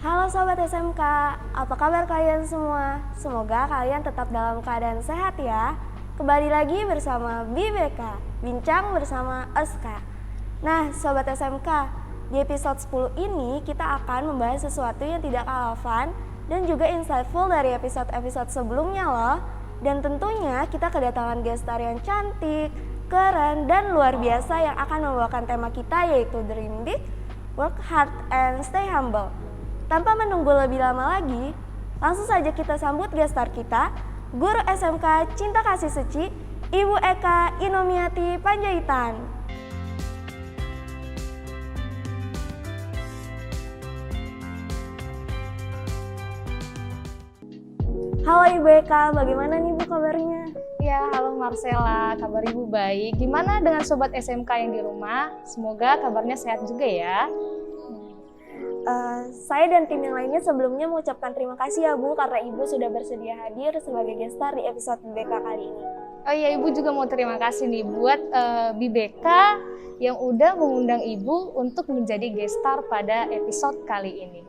Halo Sobat SMK, apa kabar kalian semua? Semoga kalian tetap dalam keadaan sehat ya. Kembali lagi bersama BBK, Bincang bersama Eska. Nah Sobat SMK, di episode 10 ini kita akan membahas sesuatu yang tidak kalah fun dan juga insightful dari episode-episode sebelumnya loh. Dan tentunya kita kedatangan guest star yang cantik, keren, dan luar biasa yang akan membawakan tema kita yaitu Dream Big, Work Hard, and Stay Humble. Tanpa menunggu lebih lama lagi, langsung saja kita sambut guest star kita, Guru SMK Cinta Kasih Suci, Ibu Eka Inomiati Panjaitan. Halo Ibu Eka, bagaimana nih Bu kabarnya? Ya, halo Marcella, kabar Ibu baik. Gimana dengan Sobat SMK yang di rumah? Semoga kabarnya sehat juga ya. Saya dan tim yang lainnya sebelumnya mengucapkan terima kasih ya Bu karena Ibu sudah bersedia hadir sebagai guest star di episode BBK kali ini. Oh iya, Ibu juga mau terima kasih nih buat BBK yang udah mengundang Ibu untuk menjadi guest star pada episode kali ini.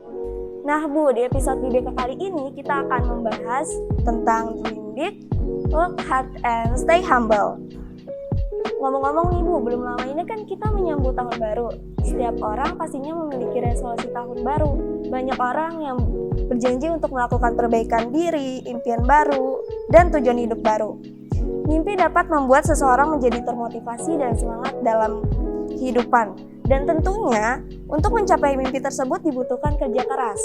Nah Bu, di episode BBK kali ini kita akan membahas tentang Dream Big, Work Hard, and Stay Humble. Ngomong-ngomong nih Bu, belum lama ini kan kita menyambut tahun baru. Setiap orang pastinya memiliki resolusi tahun baru. Banyak orang yang berjanji untuk melakukan perbaikan diri, impian baru, dan tujuan hidup baru. Mimpi dapat membuat seseorang menjadi termotivasi dan semangat dalam kehidupan. Dan tentunya, untuk mencapai mimpi tersebut dibutuhkan kerja keras.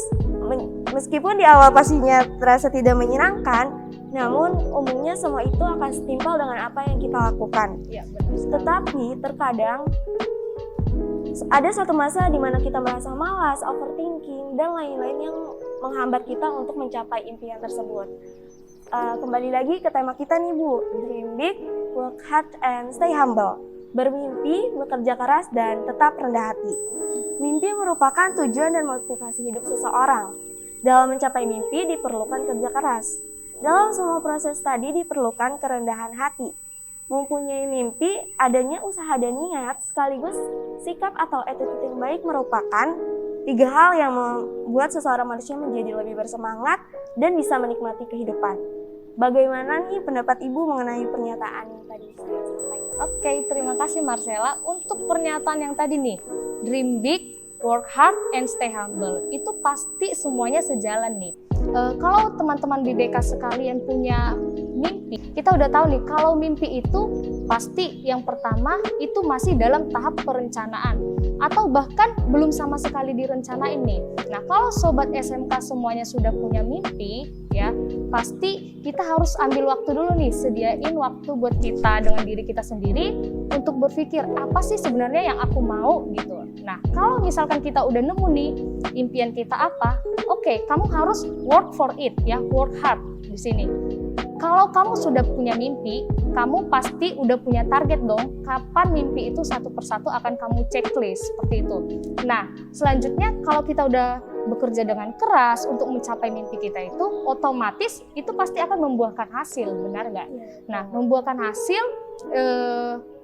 Meskipun di awal pastinya terasa tidak menyenangkan, namun umumnya semua itu akan setimpal dengan apa yang kita lakukan. Ya, benar. Tetapi terkadang ada satu masa di mana kita merasa malas, overthinking, dan lain-lain yang menghambat kita untuk mencapai impian tersebut. Kembali lagi ke tema kita nih Bu, Dream Big, Work Hard, and Stay Humble. Bermimpi, bekerja keras, dan tetap rendah hati. Mimpi merupakan tujuan dan motivasi hidup seseorang. Dalam mencapai mimpi diperlukan kerja keras. Dalam semua proses tadi diperlukan kerendahan hati. Mempunyai mimpi, adanya usaha dan niat, sekaligus sikap atau attitude yang baik merupakan tiga hal yang membuat seseorang manusia menjadi lebih bersemangat dan bisa menikmati kehidupan. Bagaimana nih pendapat Ibu mengenai pernyataan yang tadi saya sampaikan? Oke, terima kasih Marcella untuk pernyataan yang tadi nih. Dream big, work hard, and stay humble. Itu pasti semuanya sejalan nih. Kalau teman-teman BBK sekalian punya mimpi, kita udah tahu nih kalau mimpi itu pasti yang pertama itu masih dalam tahap perencanaan atau bahkan belum sama sekali direncanain nih. Nah, kalau Sobat SMK semuanya sudah punya mimpi ya, pasti kita harus ambil waktu dulu nih, sediain waktu buat kita dengan diri kita sendiri untuk berpikir apa sih sebenarnya yang aku mau gitu. Nah, kalau misalkan kita udah nemu nih impian kita apa, oke, kamu harus work for it ya, work hard di sini. Kalau kamu sudah punya mimpi, kamu pasti udah punya target dong, kapan mimpi itu satu persatu akan kamu checklist seperti itu. Nah, selanjutnya kalau kita udah bekerja dengan keras untuk mencapai mimpi kita itu, otomatis itu pasti akan membuahkan hasil, benar nggak? Nah, membuahkan hasil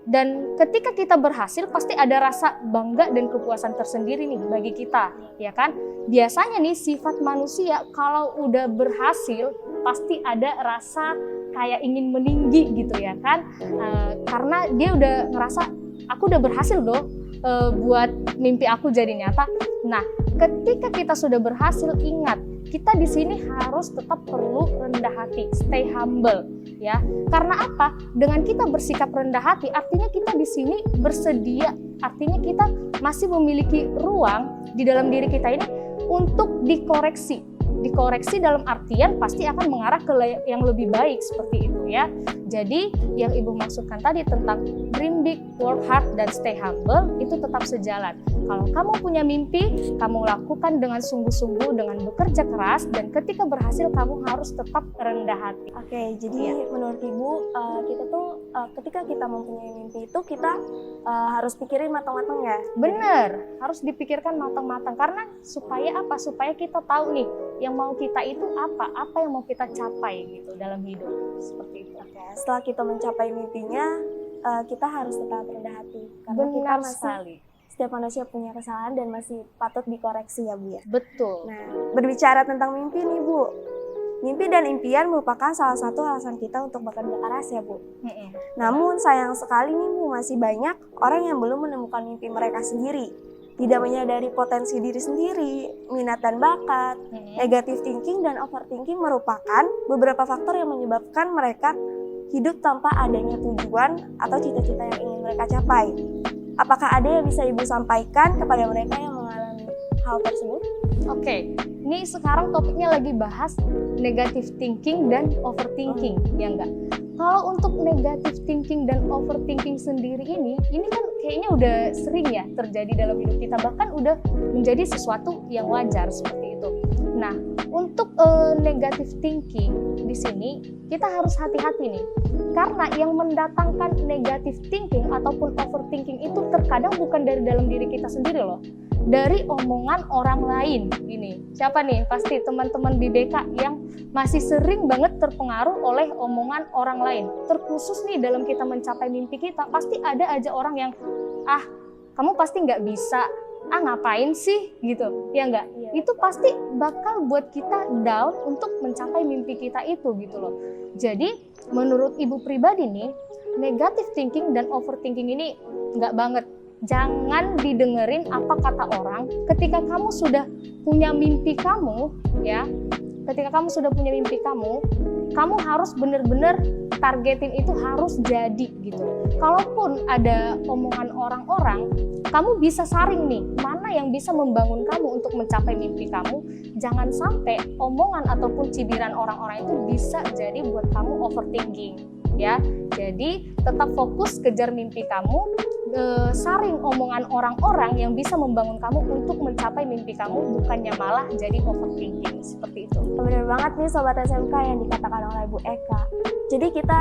dan ketika kita berhasil pasti ada rasa bangga dan kepuasan tersendiri nih bagi kita, ya kan? Biasanya nih sifat manusia kalau udah berhasil pasti ada rasa kayak ingin meninggi gitu ya kan? Karena dia udah ngerasa aku udah berhasil loh buat mimpi aku jadi nyata. Nah, ketika kita sudah berhasil, ingat kita di sini harus tetap perlu rendah hati, stay humble ya. Karena apa? Dengan kita bersikap rendah hati, artinya kita di sini bersedia, artinya kita masih memiliki ruang di dalam diri kita ini untuk dikoreksi. Dikoreksi dalam artian pasti akan mengarah ke yang lebih baik seperti itu ya. Jadi yang Ibu maksudkan tadi tentang dream big, work hard, dan stay humble itu tetap sejalan. Kalau kamu punya mimpi, kamu lakukan dengan sungguh-sungguh, dengan bekerja keras, dan ketika berhasil kamu harus tetap rendah hati. Oke, jadi menurut Ibu kita tuh ketika kita mempunyai mimpi itu kita harus pikirin matang-matang ya? Bener, harus dipikirkan matang-matang karena supaya apa? Supaya kita tahu nih yang mau kita itu apa yang mau kita capai gitu dalam hidup seperti itu. Oke, setelah kita mencapai mimpinya, kita harus tetap rendah hati karena Benar kita masih sekali. setiap manusia punya kesalahan dan masih patut dikoreksi ya Bu ya. Betul. Nah, berbicara tentang mimpi nih Bu, mimpi dan impian merupakan salah satu alasan kita untuk bekerja keras ya Bu. Namun sayang sekali nih Bu, masih banyak orang yang belum menemukan mimpi mereka sendiri. Tidak menyadari potensi diri sendiri, minat dan bakat, negative thinking dan overthinking merupakan beberapa faktor yang menyebabkan mereka hidup tanpa adanya tujuan atau cita-cita yang ingin mereka capai. Apakah ada yang bisa Ibu sampaikan kepada mereka yang mengalami hal tersebut? Oke, ini sekarang topiknya lagi bahas negative thinking dan overthinking, ya enggak? Kalau untuk negative thinking dan overthinking sendiri ini kan kayaknya udah sering ya terjadi dalam hidup kita, bahkan udah menjadi sesuatu yang wajar seperti itu. Nah, untuk negative thinking di sini kita harus hati-hati nih, karena yang mendatangkan negative thinking ataupun overthinking itu terkadang bukan dari dalam diri kita sendiri loh, dari omongan orang lain. Gini, siapa nih? Pasti teman-teman BBK yang masih sering banget terpengaruh oleh omongan orang lain. Terkhusus nih dalam kita mencapai mimpi kita, pasti ada aja orang yang, kamu pasti nggak bisa, ngapain sih gitu, ya nggak? Iya. Itu pasti bakal buat kita down untuk mencapai mimpi kita itu gitu loh. Jadi menurut Ibu pribadi nih, negative thinking dan overthinking ini nggak banget. Jangan didengerin apa kata orang ketika kamu sudah punya mimpi kamu, ya. Ketika kamu sudah punya mimpi kamu harus benar-benar targetin itu harus jadi gitu. Kalaupun ada omongan orang-orang, kamu bisa saring nih, mana yang bisa membangun kamu untuk mencapai mimpi kamu. Jangan sampai omongan ataupun cibiran orang-orang itu bisa jadi buat kamu overthinking, ya. Jadi tetap fokus kejar mimpi kamu, saring omongan orang-orang yang bisa membangun kamu untuk mencapai mimpi kamu, bukannya malah jadi overthinking seperti itu. Benar banget nih Sobat SMK yang dikatakan oleh Bu Eka. Jadi kita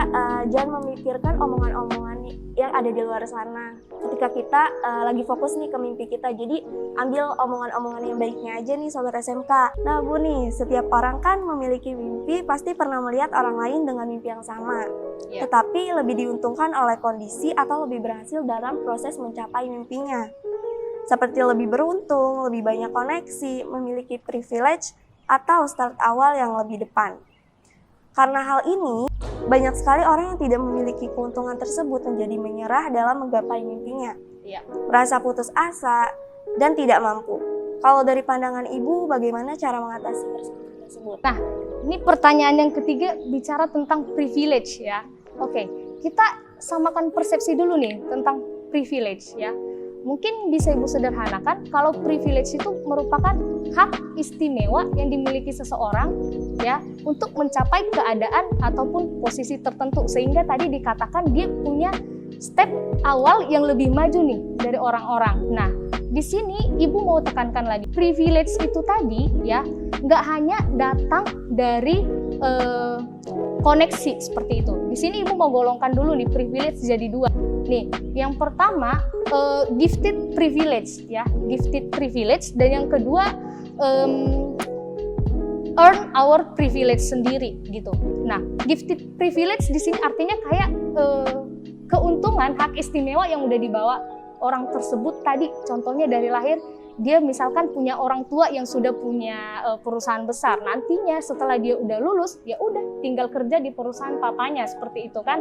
jangan memikirkan omongan-omongan yang ada di luar sana ketika kita lagi fokus nih ke mimpi kita. Jadi ambil omongan-omongan yang baiknya aja nih Sobat SMK. Nah Bu nih, setiap orang kan memiliki mimpi, pasti pernah melihat orang lain dengan mimpi yang sama. Ya. Tetapi lebih diuntungkan oleh kondisi atau lebih berhasil dalam proses mencapai mimpinya. Seperti lebih beruntung, lebih banyak koneksi, memiliki privilege, atau start awal yang lebih depan. Karena hal ini, banyak sekali orang yang tidak memiliki keuntungan tersebut menjadi menyerah dalam menggapai mimpinya. Ya. Merasa putus asa dan tidak mampu. Kalau dari pandangan Ibu, bagaimana cara mengatasi persoalan tersebut? Nah, ini pertanyaan yang ketiga bicara tentang privilege ya. Oke, kita samakan persepsi dulu nih tentang privilege ya. Mungkin bisa Ibu sederhanakan kalau privilege itu merupakan hak istimewa yang dimiliki seseorang ya untuk mencapai keadaan ataupun posisi tertentu, sehingga tadi dikatakan dia punya step awal yang lebih maju nih dari orang-orang. Nah, di sini Ibu mau tekankan lagi, privilege itu tadi ya nggak hanya datang dari koneksi seperti itu. Di sini Ibu mau golongkan dulu nih privilege jadi dua. Nih, yang pertama gifted privilege ya, gifted privilege, dan yang kedua earn our privilege sendiri gitu. Nah, gifted privilege di sini artinya kayak keuntungan, hak istimewa yang udah dibawa orang tersebut tadi. Contohnya dari lahir dia misalkan punya orang tua yang sudah punya perusahaan besar. Nantinya setelah dia udah lulus, ya udah tinggal kerja di perusahaan papanya seperti itu kan.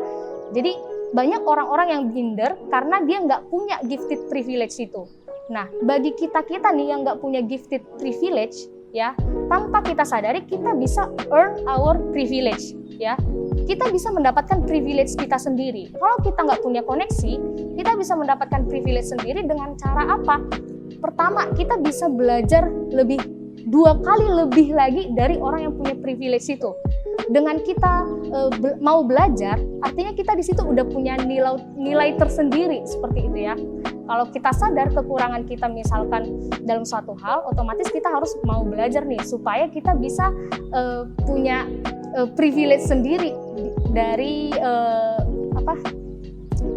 Jadi banyak orang-orang yang minder karena dia nggak punya gifted privilege itu. Nah, bagi kita-kita nih yang nggak punya gifted privilege, ya, tanpa kita sadari kita bisa earn our privilege, ya. Kita bisa mendapatkan privilege kita sendiri. Kalau kita nggak punya koneksi, kita bisa mendapatkan privilege sendiri dengan cara apa? Pertama, kita bisa belajar dua kali lebih lagi dari orang yang punya privilege itu. Dengan kita mau belajar, artinya kita di situ udah punya nilai tersendiri seperti itu ya. Kalau kita sadar kekurangan kita misalkan dalam suatu hal, otomatis kita harus mau belajar nih supaya kita bisa punya privilege sendiri dari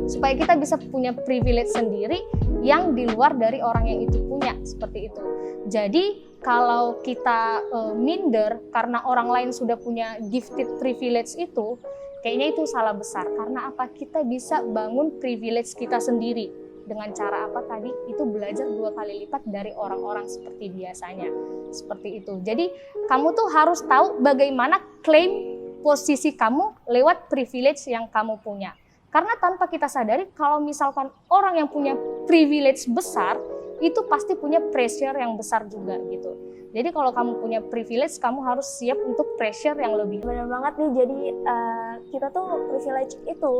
supaya kita bisa punya privilege sendiri yang di luar dari orang yang itu punya, seperti itu. Jadi kalau kita minder karena orang lain sudah punya gifted privilege itu, kayaknya itu salah besar. Karena apa? Kita bisa bangun privilege kita sendiri. Dengan cara apa tadi? Itu belajar 2 kali lipat dari orang-orang seperti biasanya. Seperti itu. Jadi kamu tuh harus tahu bagaimana claim posisi kamu lewat privilege yang kamu punya. Karena tanpa kita sadari, kalau misalkan orang yang punya privilege besar, itu pasti punya pressure yang besar juga gitu. Jadi kalau kamu punya privilege, kamu harus siap untuk pressure yang lebih. Benar banget nih, jadi kita tuh privilege itu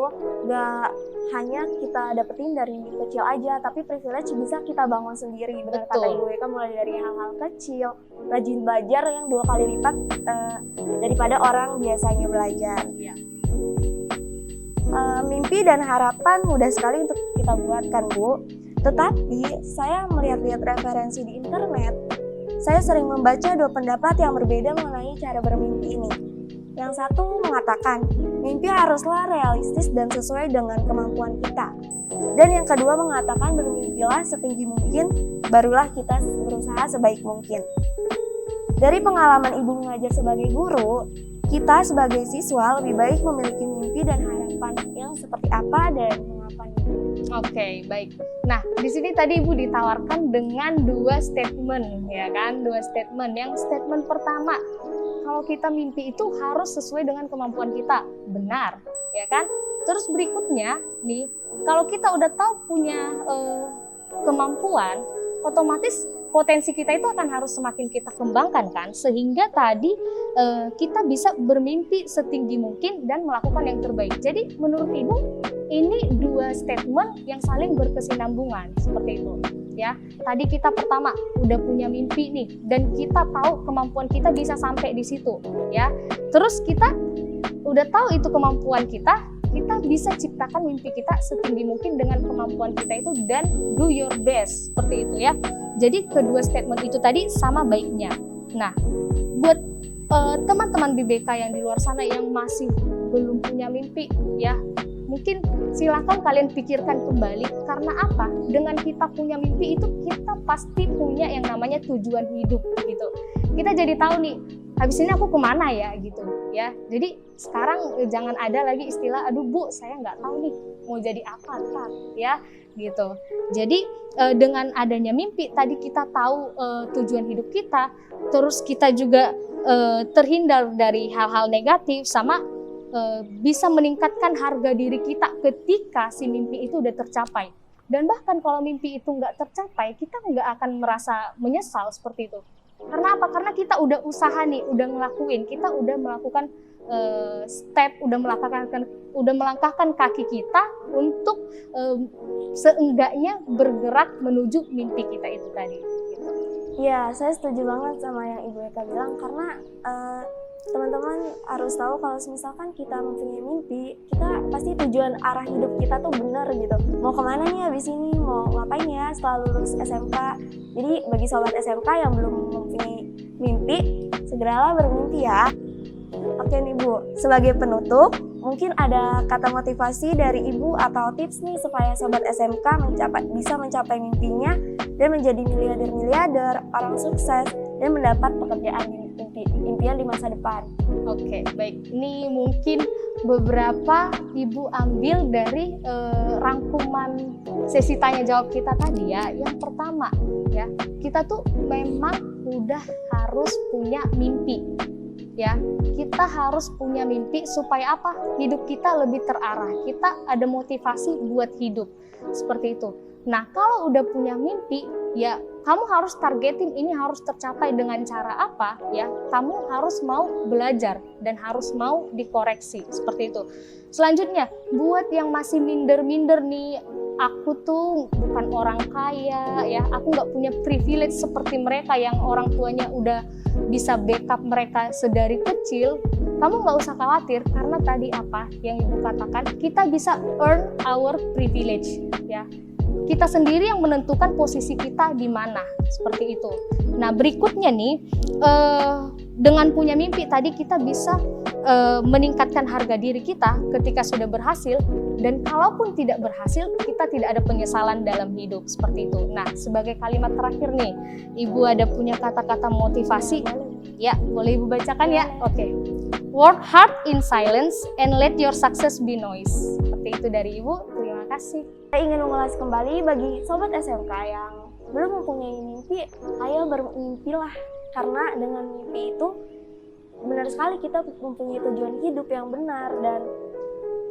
gak hanya kita dapetin dari kecil aja, tapi privilege bisa kita bangun sendiri. Benar kata Ibu Eka, mulai dari hal-hal kecil, rajin belajar yang 2 kali lipat daripada orang biasanya belajar. Ya. Mimpi dan harapan mudah sekali untuk kita buatkan, Bu. Tetapi saya melihat-lihat referensi di internet, saya sering membaca 2 pendapat yang berbeda mengenai cara bermimpi ini. Yang satu mengatakan, mimpi haruslah realistis dan sesuai dengan kemampuan kita. Dan yang kedua mengatakan bermimpilah setinggi mungkin, barulah kita berusaha sebaik mungkin. Dari pengalaman Ibu mengajar sebagai guru, kita sebagai siswa lebih baik memiliki mimpi dan harapan yang seperti apa dan mengapa. Oke, baik. Nah, di sini tadi Ibu ditawarkan dengan 2 statement, ya kan? 2 statement. Yang statement pertama, kalau kita mimpi itu harus sesuai dengan kemampuan kita. Benar, ya kan? Terus berikutnya, nih, kalau kita udah tahu punya kemampuan, otomatis potensi kita itu akan harus semakin kita kembangkan kan, sehingga tadi kita bisa bermimpi setinggi mungkin dan melakukan yang terbaik. Jadi menurut Ibu ini 2 statement yang saling berkesinambungan seperti itu ya. Tadi kita pertama udah punya mimpi nih dan kita tahu kemampuan kita bisa sampai di situ ya. Terus kita udah tahu itu kemampuan kita bisa ciptakan mimpi kita setinggi mungkin dengan kemampuan kita itu dan do your best seperti itu ya. Jadi kedua statement itu tadi sama baiknya. Nah, buat teman-teman BBK yang di luar sana yang masih belum punya mimpi ya, mungkin silakan kalian pikirkan kembali. Karena apa? Dengan kita punya mimpi itu kita pasti punya yang namanya tujuan hidup gitu. Kita jadi tahu nih, habis ini aku kemana ya gitu ya. Jadi sekarang jangan ada lagi istilah, aduh Bu, saya nggak tahu nih mau jadi apa ntar ya gitu. Jadi dengan adanya mimpi tadi kita tahu tujuan hidup kita, terus kita juga terhindar dari hal-hal negatif, sama bisa meningkatkan harga diri kita ketika si mimpi itu udah tercapai. Dan bahkan kalau mimpi itu nggak tercapai, kita nggak akan merasa menyesal seperti itu. Karena apa? Karena kita udah usaha nih, udah ngelakuin, kita udah melakukan step, udah melangkahkan kaki kita untuk seenggaknya bergerak menuju mimpi kita itu tadi. Gitu. Ya, saya setuju banget sama yang Ibu Eka bilang, karena teman-teman harus tahu kalau misalkan kita mempunyai mimpi, kita pasti tujuan arah hidup kita tuh benar gitu. Mau kemana nih habis ini, mau ngapain ya setelah lulus SMK. Jadi bagi sobat SMK yang belum mempunyai mimpi, segeralah bermimpi ya. Oke nih Bu, sebagai penutup, mungkin ada kata motivasi dari Ibu atau tips nih supaya sobat SMK bisa mencapai mimpinya dan menjadi miliarder-miliarder, orang sukses, dan mendapat pekerjaan impian di masa depan. Oke, baik. Ini mungkin beberapa Ibu ambil dari rangkuman sesi tanya jawab kita tadi ya. Yang pertama ya, kita tuh memang udah harus punya mimpi. Ya, kita harus punya mimpi supaya apa? Hidup kita lebih terarah. Kita ada motivasi buat hidup. Seperti itu. Nah, kalau udah punya mimpi, ya kamu harus targetin ini harus tercapai dengan cara apa? Ya, kamu harus mau belajar dan harus mau dikoreksi. Seperti itu. Selanjutnya, buat yang masih minder-minder nih, aku tuh bukan orang kaya, ya, aku nggak punya privilege seperti mereka yang orang tuanya udah bisa backup mereka sedari kecil. Kamu nggak usah khawatir karena tadi apa yang Ibu katakan, kita bisa earn our privilege, ya. Kita sendiri yang menentukan posisi kita di mana, seperti itu. Nah, berikutnya nih, dengan punya mimpi tadi kita bisa meningkatkan harga diri kita ketika sudah berhasil, dan kalaupun tidak berhasil, kita tidak ada penyesalan dalam hidup, seperti itu. Nah, sebagai kalimat terakhir nih, Ibu ada punya kata-kata motivasi? Ya, boleh Ibu bacakan ya? Oke. Work hard in silence and let your success be noise. Seperti itu dari Ibu. Terima kasih. Saya ingin mengulas kembali bagi sobat SMK yang belum mempunyai mimpi, ayo bermimpilah. Karena dengan mimpi itu benar sekali kita mempunyai tujuan hidup yang benar, dan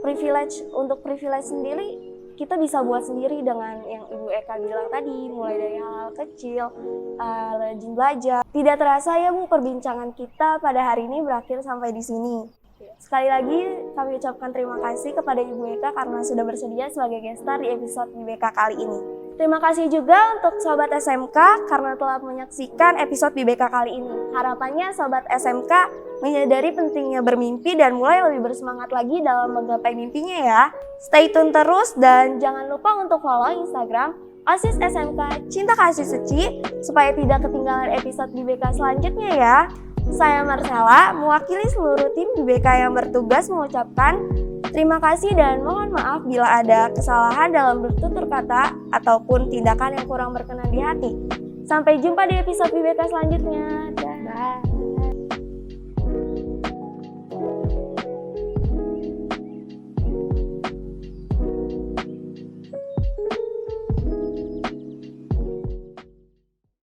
privilege sendiri kita bisa buat sendiri dengan yang Ibu Eka bilang tadi, mulai dari hal-hal kecil, rajin belajar. Tidak terasa ya Bu, perbincangan kita pada hari ini berakhir sampai di sini. Sekali lagi kami ucapkan terima kasih kepada Ibu Eka karena sudah bersedia sebagai gestar di episode BBK kali ini. Terima kasih juga untuk Sobat SMK karena telah menyaksikan episode BBK kali ini. Harapannya Sobat SMK menyadari pentingnya bermimpi dan mulai lebih bersemangat lagi dalam menggapai mimpinya ya. Stay tune terus dan jangan lupa untuk follow Instagram OSIS SMK Cinta Kasih Suci supaya tidak ketinggalan episode BBK selanjutnya ya. Saya Marcella, mewakili seluruh tim BBK yang bertugas mengucapkan terima kasih dan mohon maaf bila ada kesalahan dalam bertutur kata ataupun tindakan yang kurang berkenan di hati. Sampai jumpa di episode BBK selanjutnya. Dah.